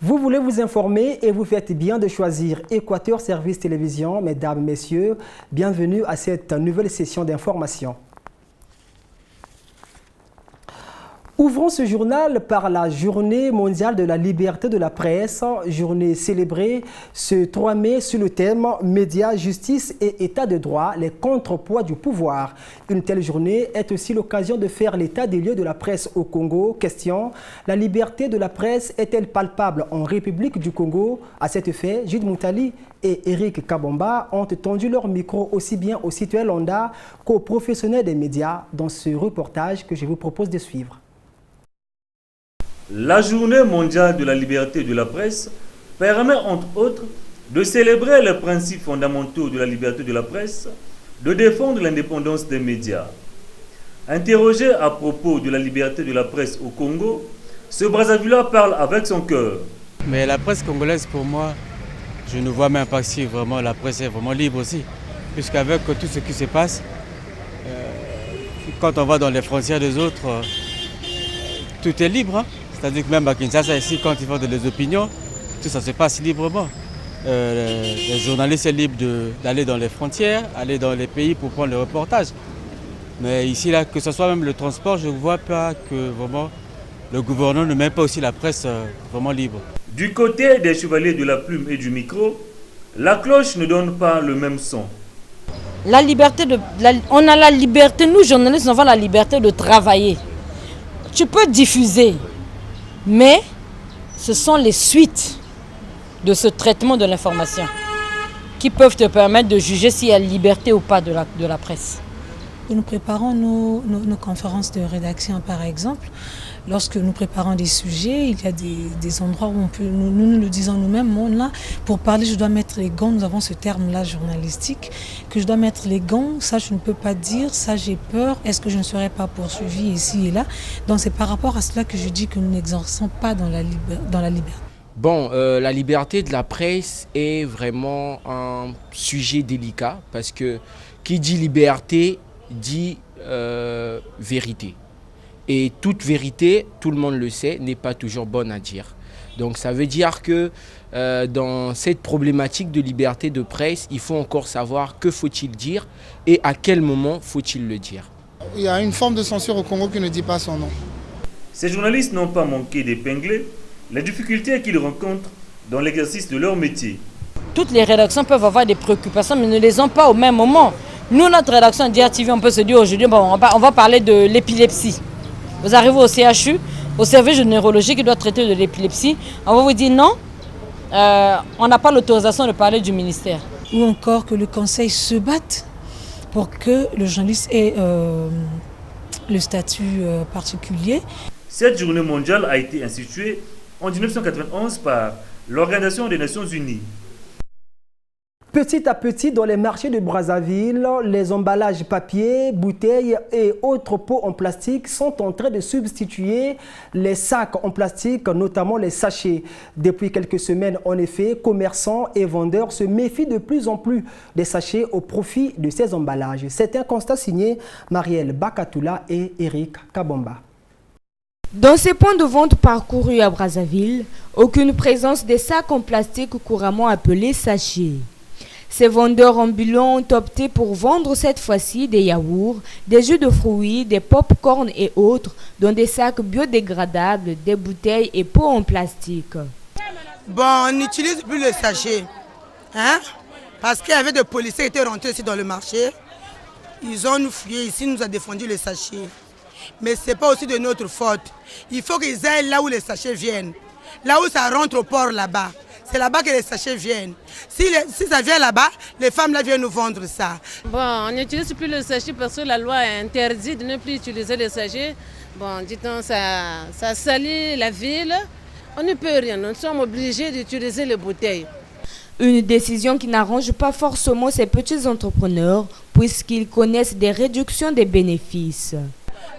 Vous voulez vous informer et vous faites bien de choisir Équateur Service Télévision. Mesdames, Messieurs, bienvenue à cette nouvelle session d'information. Ouvrons ce journal par la Journée mondiale de la liberté de la presse, journée célébrée ce 3 mai sur le thème « Médias, justice et état de droit, les contrepoids du pouvoir ». Une telle journée est aussi l'occasion de faire l'état des lieux de la presse au Congo. Question, la liberté de la presse est-elle palpable en République du Congo? À cet effet, Jude Moutali et Eric Kabomba ont tendu leur micro aussi bien aux citoyens lambda qu'aux professionnels des médias dans ce reportage que je vous propose de suivre. La Journée mondiale de la liberté de la presse permet entre autres de célébrer les principes fondamentaux de la liberté de la presse, de défendre l'indépendance des médias. Interrogé à propos de la liberté de la presse au Congo, ce Brazzavillois parle avec son cœur. Mais la presse congolaise, pour moi, je ne vois même pas si vraiment la presse est vraiment libre aussi. Puisqu'avec tout ce qui se passe, quand on va dans les frontières des autres, tout est libre. Hein? C'est-à-dire que même à Kinshasa, ici, quand ils font des opinions, tout ça se passe librement. Les journalistes sont libres d'aller dans les frontières, aller dans les pays pour prendre le reportage. Mais ici, là, que ce soit même le transport, je ne vois pas que vraiment le gouvernement ne met pas aussi la presse vraiment libre. Du côté des chevaliers de la plume et du micro, la cloche ne donne pas le même son. La liberté on a la liberté, nous journalistes, nous avons la liberté de travailler. Tu peux diffuser, mais ce sont les suites de ce traitement de l'information qui peuvent te permettre de juger s'il y a liberté ou pas de la presse. Nous préparons nos conférences de rédaction, par exemple. Lorsque nous préparons des sujets, il y a des endroits où on peut, nous le disons nous-mêmes, là, pour parler, je dois mettre les gants, nous avons ce terme-là journalistique, que je dois mettre les gants, ça je ne peux pas dire, ça j'ai peur, est-ce que je ne serai pas poursuivi ici et là? Donc c'est par rapport à cela que je dis que nous n'exerçons pas dans la liberté. Bon, la liberté de la presse est vraiment un sujet délicat parce que qui dit liberté dit vérité. Et toute vérité, tout le monde le sait, n'est pas toujours bonne à dire. Donc ça veut dire que dans cette problématique de liberté de presse, il faut encore savoir que faut-il dire et à quel moment faut-il le dire. Il y a une forme de censure au Congo qui ne dit pas son nom. Ces journalistes n'ont pas manqué d'épingler les difficultés qu'ils rencontrent dans l'exercice de leur métier. Toutes les rédactions peuvent avoir des préoccupations, mais ne les ont pas au même moment. Nous, notre rédaction DRTV, on peut se dire aujourd'hui, bon, on va parler de l'épilepsie. Vous arrivez au CHU, au service de neurologie qui doit traiter de l'épilepsie, on va vous dire non, on n'a pas l'autorisation de parler du ministère. Ou encore que le conseil se batte pour que le journaliste ait le statut particulier. Cette journée mondiale a été instituée en 1991 par l'Organisation des Nations Unies. Petit à petit, dans les marchés de Brazzaville, les emballages papier, bouteilles et autres pots en plastique sont en train de substituer les sacs en plastique, notamment les sachets. Depuis quelques semaines, en effet, commerçants et vendeurs se méfient de plus en plus des sachets au profit de ces emballages. C'est un constat signé Marielle Bakatoula et Eric Kabomba. Dans ces points de vente parcourus à Brazzaville, aucune présence des sacs en plastique couramment appelés sachets. Ces vendeurs ambulants ont opté pour vendre cette fois-ci des yaourts, des jus de fruits, des pop-corn et autres dans des sacs biodégradables, des bouteilles et pots en plastique. Bon, on n'utilise plus le sachet, hein? Parce qu'il y avait des policiers qui étaient rentrés ici dans le marché. Ils ont nous fouillé ici, nous ont défendu le sachet. Mais ce n'est pas aussi de notre faute. Il faut qu'ils aillent là où les sachets viennent. Là où ça rentre au port là-bas. C'est là-bas que les sachets viennent. Si ça vient là-bas, les femmes là viennent nous vendre ça. Bon, on n'utilise plus le sachet parce que la loi interdit de ne plus utiliser le sachet. Bon, dit-on, ça salit la ville. On ne peut rien, nous sommes obligés d'utiliser les bouteilles. Une décision qui n'arrange pas forcément ces petits entrepreneurs puisqu'ils connaissent des réductions des bénéfices.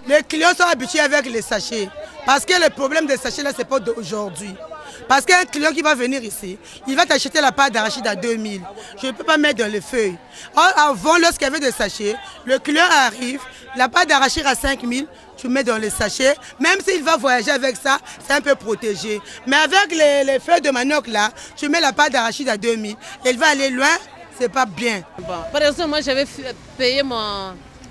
Les clients sont habitués avec les sachets. Parce que le problème des sachets là, c'est pas d'aujourd'hui. Parce qu'un client qui va venir ici, il va t'acheter la pâte d'arachide à 2000. Je ne peux pas mettre dans les feuilles. Or, avant, lorsqu'il y avait des sachets, le client arrive, la pâte d'arachide à 5000, tu mets dans les sachets. Même s'il va voyager avec ça, c'est un peu protégé. Mais avec les feuilles de manioc là, tu mets la pâte d'arachide à 2000. Elle va aller loin, c'est pas bien. Bon, par exemple, moi j'avais payé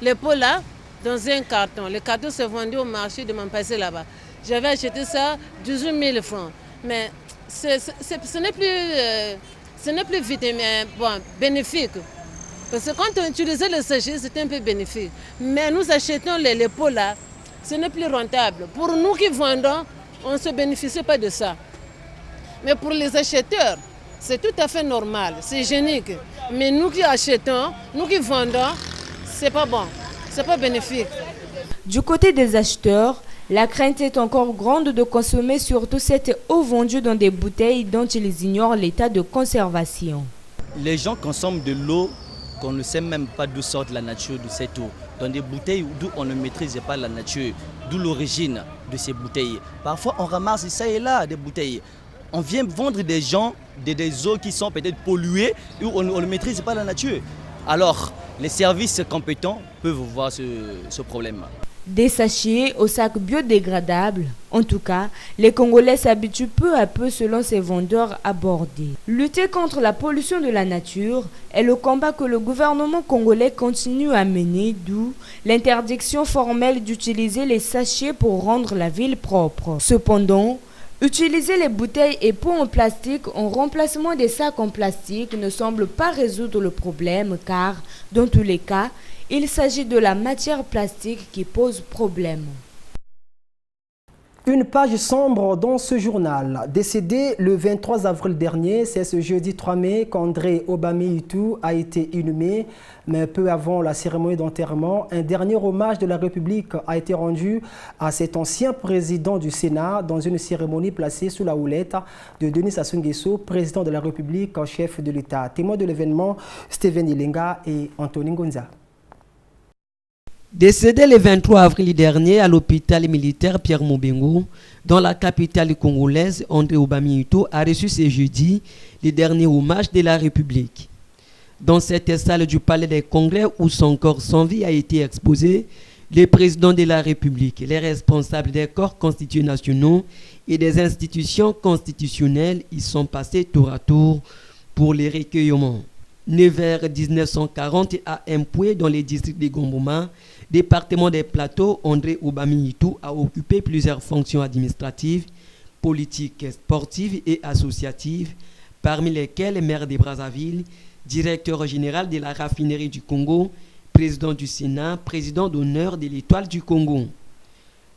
les pots là dans un carton. Le carton s'est vendu au marché de mon passé là-bas. J'avais acheté ça 18 000 francs. Mais ce n'est plus vite, mais bon, bénéfique. Parce que quand on utilisait le sachet, c'était un peu bénéfique. Mais nous achetons les pots là, ce n'est plus rentable. Pour nous qui vendons, on ne se bénéficie pas de ça. Mais pour les acheteurs, c'est tout à fait normal, c'est génique. Mais nous qui achetons, nous qui vendons, c'est pas bon, c'est pas bénéfique. Du côté des acheteurs, la crainte est encore grande de consommer surtout cette eau vendue dans des bouteilles dont ils ignorent l'état de conservation. Les gens consomment de l'eau qu'on ne sait même pas d'où sort la nature de cette eau. Dans des bouteilles d'où on ne maîtrise pas la nature, d'où l'origine de ces bouteilles. Parfois on ramasse ça et là des bouteilles. On vient vendre des gens des eaux qui sont peut-être polluées où on ne maîtrise pas la nature. Alors les services compétents peuvent voir ce problème. Des sachets au sac biodégradable. En tout cas, les Congolais s'habituent peu à peu selon ces vendeurs abordés. Lutter contre la pollution de la nature est le combat que le gouvernement congolais continue à mener, d'où l'interdiction formelle d'utiliser les sachets pour rendre la ville propre. Cependant, utiliser les bouteilles et pots en plastique en remplacement des sacs en plastique ne semble pas résoudre le problème car, dans tous les cas, il s'agit de la matière plastique qui pose problème. Une page sombre dans ce journal. Décédé le 23 avril dernier, c'est ce jeudi 3 mai qu'André Obami-Itu a été inhumé. Mais peu avant la cérémonie d'enterrement, un dernier hommage de la République a été rendu à cet ancien président du Sénat dans une cérémonie placée sous la houlette de Denis Sassou Nguesso, président de la République, chef de l'État. Témoins de l'événement, Steven Ilenga et Anthony Ngonza. Décédé le 23 avril dernier à l'hôpital militaire Pierre Moubengo, dans la capitale congolaise, André Obami-Itu a reçu ce jeudi le dernier hommage de la République. Dans cette salle du Palais des Congrès où son corps sans vie a été exposé, le président de la République, les responsables des corps constitués nationaux et des institutions constitutionnelles y sont passés tour à tour pour les recueillements. 9h 1940 à Mpoué, dans les districts de Gomboma, département des Plateaux, André Obami-Itu a occupé plusieurs fonctions administratives, politiques, sportives et associatives, parmi lesquelles maire de Brazzaville, directeur général de la raffinerie du Congo, président du Sénat, président d'honneur de l'Étoile du Congo.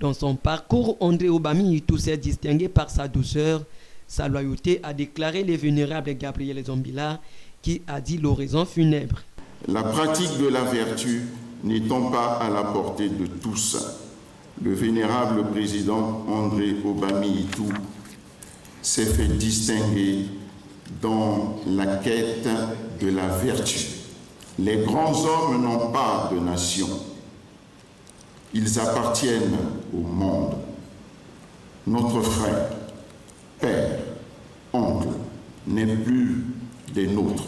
Dans son parcours, André Obami-Itu s'est distingué par sa douceur, sa loyauté, a déclaré le vénérable Gabriel Zombila, qui a dit l'oraison funèbre. La pratique de la vertu n'étant pas à la portée de tous, le vénérable président André Obami-Itu s'est fait distinguer dans la quête de la vertu. Les grands hommes n'ont pas de nation. Ils appartiennent au monde. Notre frère, père, oncle n'est plus des nôtres.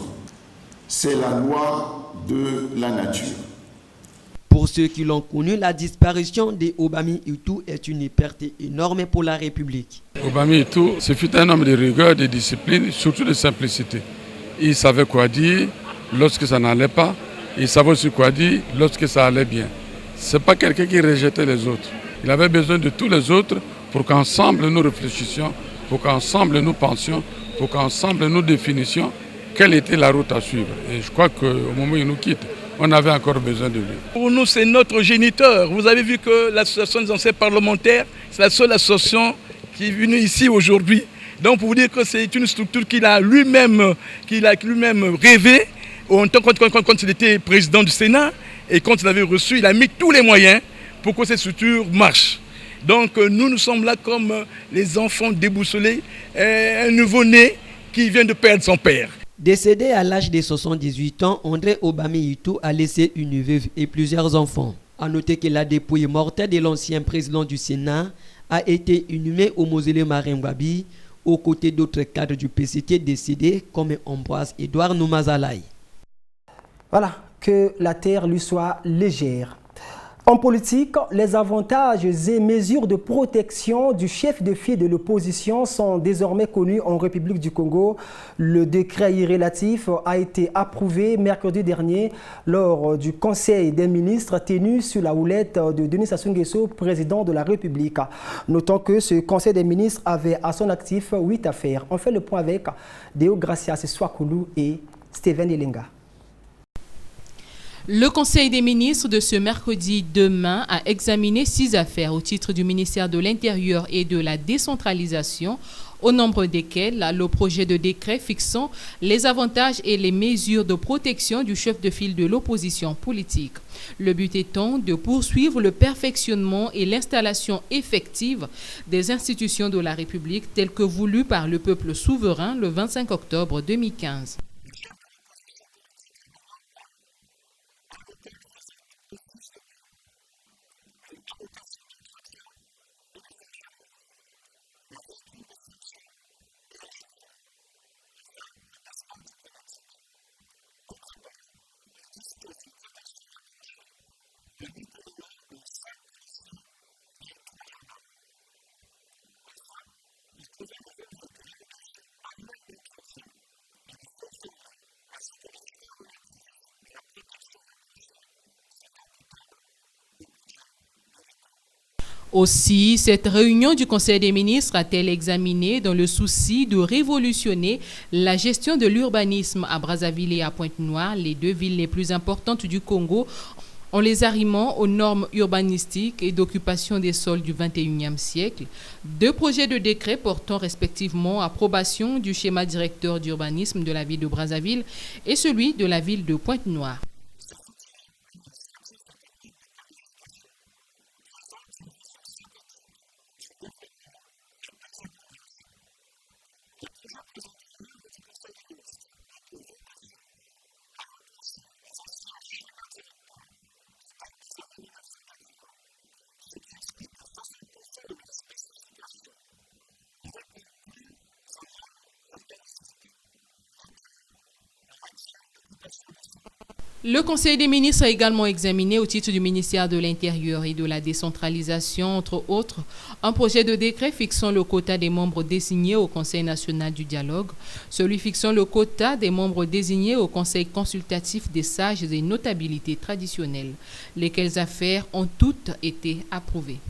C'est la loi de la nature. Pour ceux qui l'ont connu, la disparition de Obami-Itu est une perte énorme pour la République. Obami-Itu, ce fut un homme de rigueur, de discipline, surtout de simplicité. Il savait quoi dire lorsque ça n'allait pas. Il savait aussi quoi dire lorsque ça allait bien. Ce n'est pas quelqu'un qui rejetait les autres. Il avait besoin de tous les autres pour qu'ensemble nous réfléchissions, pour qu'ensemble nous pensions, pour qu'ensemble nous définissions quelle était la route à suivre. Et je crois qu'au moment où il nous quitte, on avait encore besoin de lui. Pour nous, c'est notre géniteur. Vous avez vu que l'association des anciens parlementaires, c'est la seule association qui est venue ici aujourd'hui. Donc pour vous dire que c'est une structure qu'il a lui-même rêvé quand il était président du Sénat et quand il avait reçu, il a mis tous les moyens pour que cette structure marche. Donc nous sommes là comme les enfants déboussolés, un nouveau-né qui vient de perdre son père. Décédé à l'âge de 78 ans, André Obami-Itu a laissé une veuve et plusieurs enfants. A noter que la dépouille mortelle de l'ancien président du Sénat a été inhumée au mausolée Maringwabi aux côtés d'autres cadres du PCT décédés comme Ambroise Edouard Noumazalaï. Voilà, que la terre lui soit légère. En politique, les avantages et mesures de protection du chef de file de l'opposition sont désormais connus en République du Congo. Le décret relatif a été approuvé mercredi dernier lors du Conseil des ministres tenu sur la houlette de Denis Sassou Nguesso, président de la République. Notons que ce Conseil des ministres avait à son actif 8 affaires. On fait le point avec Deo Gracias Swakoulou et Steven Elenga. Le Conseil des ministres de ce mercredi demain a examiné 6 affaires au titre du ministère de l'Intérieur et de la décentralisation, au nombre desquelles le projet de décret fixant les avantages et les mesures de protection du chef de file de l'opposition politique. Le but étant de poursuivre le perfectionnement et l'installation effective des institutions de la République telles que voulues par le peuple souverain le 25 octobre 2015. Aussi, cette réunion du Conseil des ministres a-t-elle examiné dans le souci de révolutionner la gestion de l'urbanisme à Brazzaville et à Pointe-Noire, les 2 villes les plus importantes du Congo, en les arrimant aux normes urbanistiques et d'occupation des sols du XXIe siècle. 2 projets de décret portant respectivement approbation du schéma directeur d'urbanisme de la ville de Brazzaville et celui de la ville de Pointe-Noire. Le Conseil des ministres a également examiné au titre du ministère de l'Intérieur et de la décentralisation, entre autres, un projet de décret fixant le quota des membres désignés au Conseil national du dialogue, celui fixant le quota des membres désignés au Conseil consultatif des sages et notabilités traditionnelles, lesquelles affaires ont toutes été approuvées.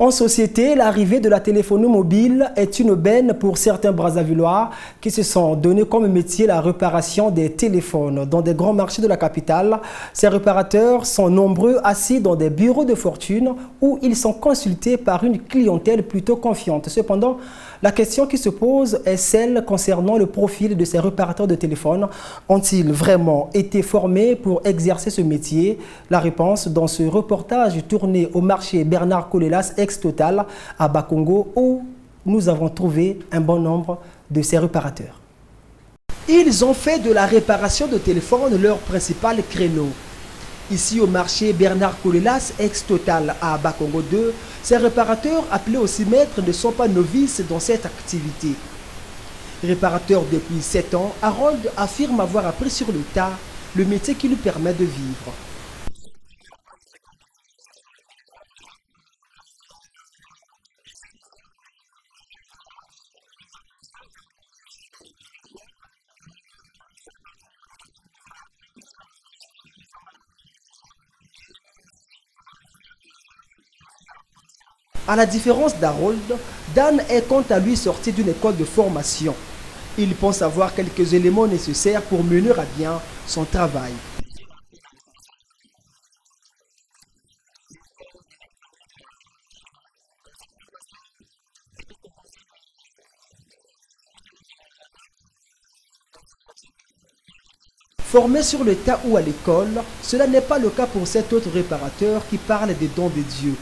En société, l'arrivée de la téléphonie mobile est une aubaine pour certains Brazzavillois qui se sont donné comme métier la réparation des téléphones. Dans des grands marchés de la capitale, ces réparateurs sont nombreux assis dans des bureaux de fortune où ils sont consultés par une clientèle plutôt confiante. Cependant, la question qui se pose est celle concernant le profil de ces réparateurs de téléphones. Ont-ils vraiment été formés pour exercer ce métier? La réponse dans ce reportage tourné au marché Bernard Colelas ex-Total à Bakongo où nous avons trouvé un bon nombre de ces réparateurs. Ils ont fait de la réparation de téléphone leur principal créneau. Ici au marché Bernard Colelas, ex-Total à Bakongo 2, ces réparateurs, appelés aussi maîtres, ne sont pas novices dans cette activité. Réparateur depuis 7 ans, Harold affirme avoir appris sur le tas le métier qui lui permet de vivre. À la différence d'Harold, Dan est quant à lui sorti d'une école de formation. Il pense avoir quelques éléments nécessaires pour mener à bien son travail. Formé sur le tas ou à l'école, cela n'est pas le cas pour cet autre réparateur qui parle des dons de Dieu.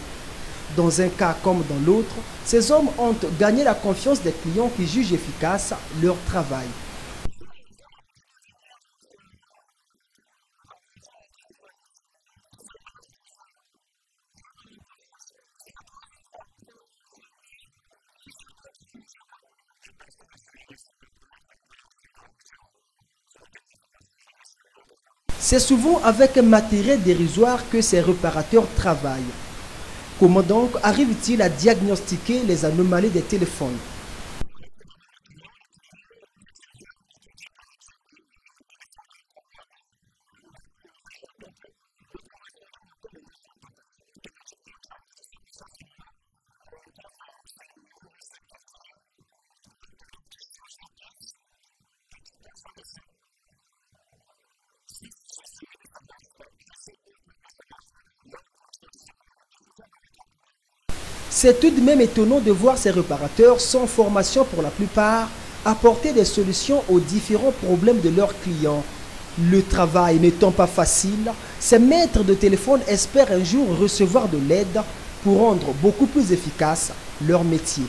Dans un cas comme dans l'autre, ces hommes ont gagné la confiance des clients qui jugent efficace leur travail. C'est souvent avec un matériel dérisoire que ces réparateurs travaillent. Comment donc arrivent-ils à diagnostiquer les anomalies des téléphones? C'est tout de même étonnant de voir ces réparateurs, sans formation pour la plupart, apporter des solutions aux différents problèmes de leurs clients. Le travail n'étant pas facile, ces maîtres de téléphone espèrent un jour recevoir de l'aide pour rendre beaucoup plus efficace leur métier.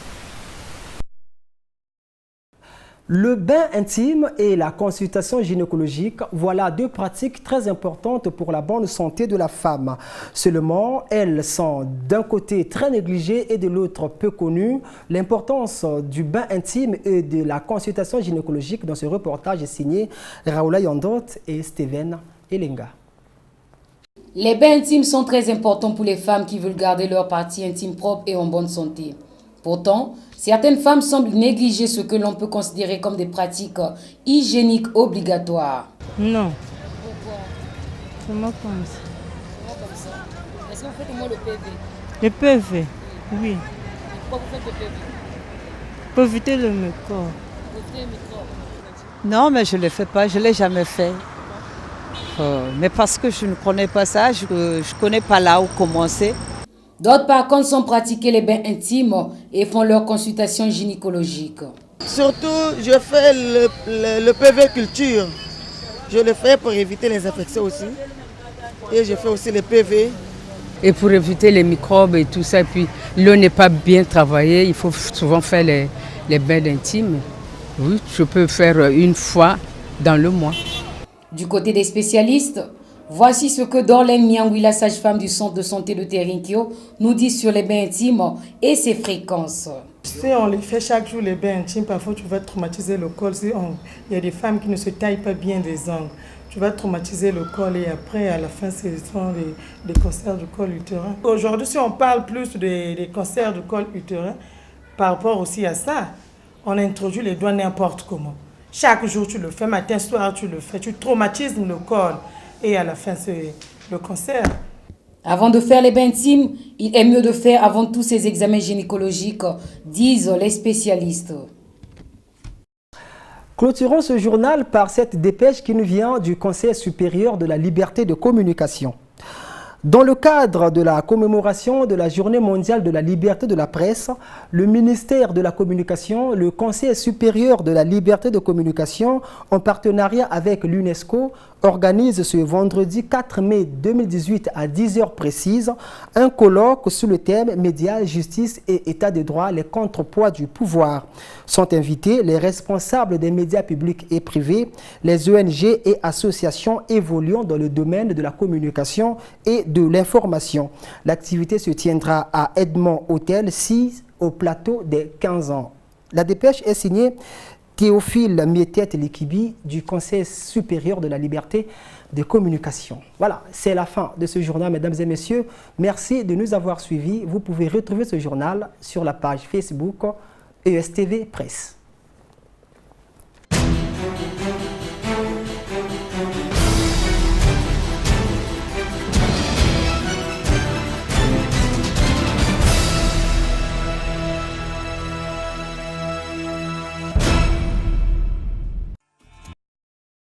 Le bain intime et la consultation gynécologique, voilà deux pratiques très importantes pour la bonne santé de la femme. Seulement, elles sont d'un côté très négligées et de l'autre peu connues. L'importance du bain intime et de la consultation gynécologique dans ce reportage est signé Raoula Yandot et Steven Elenga. Les bains intimes sont très importants pour les femmes qui veulent garder leur partie intime propre et en bonne santé. Pourtant, certaines femmes semblent négliger ce que l'on peut considérer comme des pratiques hygiéniques obligatoires. Non. Pourquoi? Comment comme ça? Comment comme ça? Est-ce que vous faites au moins le PV? Le PV, oui. Et pourquoi vous faites le PV? Pour éviter le microbe. Pour éviter le microbe? Non, mais je ne le fais pas, je ne l'ai jamais fait. Mais parce que je ne connais pas ça, je ne connais pas là où commencer. D'autres, par contre, sont pratiqués les bains intimes et font leur consultation gynécologique. Surtout, je fais le PV culture. Je le fais pour éviter les infections aussi. Et je fais aussi le PV. Et pour éviter les microbes et tout ça, et puis l'eau n'est pas bien travaillée, il faut souvent faire les bains intimes. Oui, je peux faire une fois dans le mois. Du côté des spécialistes, voici ce que Dorlène Niangui, la sage-femme du centre de santé de Terinkyo, nous dit sur les bains intimes et ses fréquences. Si on les fait chaque jour les bains intimes, parfois tu vas traumatiser le col. Il y a des femmes qui ne se taillent pas bien des ongles. Tu vas traumatiser le col et après, à la fin, ce sont des cancers du col utérin. Aujourd'hui, si on parle plus des cancers du col utérin, par rapport aussi à ça, on introduit les doigts n'importe comment. Chaque jour, tu le fais, matin, soir, tu le fais. Tu traumatises le col et à la fin, c'est le cancer. Avant de faire les bains intimes, il est mieux de faire avant tous ces examens gynécologiques, disent les spécialistes. Clôturons ce journal par cette dépêche qui nous vient du Conseil supérieur de la liberté de communication. Dans le cadre de la commémoration de la Journée mondiale de la liberté de la presse, le ministère de la Communication, le Conseil supérieur de la liberté de communication, en partenariat avec l'UNESCO, organise ce vendredi 4 mai 2018 à 10h précises un colloque sous le thème « Médias, justice et état de droit, les contrepoids du pouvoir ». Sont invités les responsables des médias publics et privés, les ONG et associations évoluant dans le domaine de la communication et de l'information. L'activité se tiendra à Edmond Hôtel 6 au plateau des 15 ans. La dépêche est signée Théophile Mietet-Likibi du Conseil supérieur de la liberté de communication. Voilà, c'est la fin de ce journal, mesdames et messieurs. Merci de nous avoir suivis. Vous pouvez retrouver ce journal sur la page Facebook ESTV Presse.